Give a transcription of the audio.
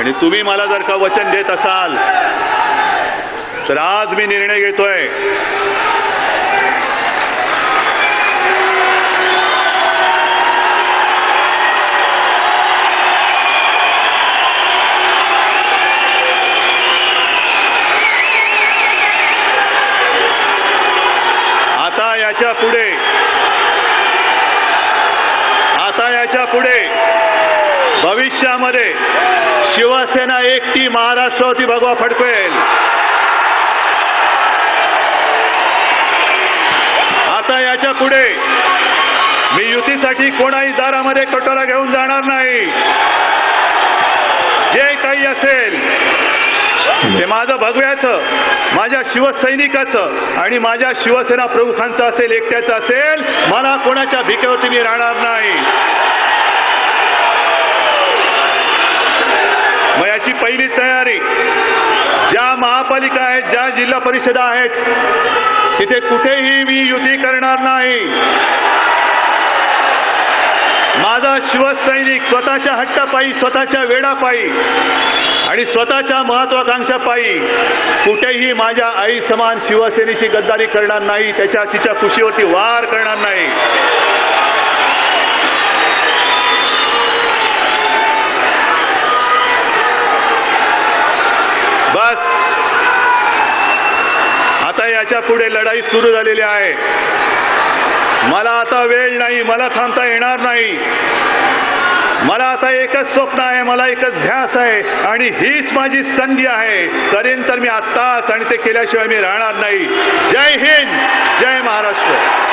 आणि तुम्ही मला जर का वचन देत असाल तर आज मी निर्णय घेतोय, याच्या पुढे भविष्यामध्ये शिवसेना एकटी महाराष्ट्रावरती भगवा फडकवेल. आता याच्या पुढे मी युतीसाठी कोणाही दारामध्ये कटोरा घेऊन जाणार नाही. जे काही असेल ते माझं भगव्याचं, माझ्या शिवसैनिकाचं आणि माझ्या शिवसेना प्रमुखांचं असेल, एकट्याचं असेल. मला कोणाच्या भिकेवरती मी राहणार नाही. मग याची पहिली तयारी, ज्या महापालिका आहेत, ज्या जिल्हा परिषदा आहेत, तिथे कुठेही मी युती करणार नाही. माझा शिवसैनिक स्वतःच्या हट्टापायी, स्वतःच्या वेडापायी आणि स्वतःच्या महत्वाकांक्षापायी कुठेही माझ्या आई समान शिवसेनेशी गद्दारी करणार नाही, तिच्या खुशीवरती वार करणार नाही. बस आता याच्या पुढे लढाई सुरू झालेली आहे. मला आता वेळ नाही, मला थांबता येणार नाही. मला आता एकच स्वप्न आहे, मला एकच ध्यास आहे आणि हीच माझी संधी आहे. करेन तर मी आत्ताच आणि ते केल्याशिवाय मी राहणार नाही. जय हिंद, जय महाराष्ट्र.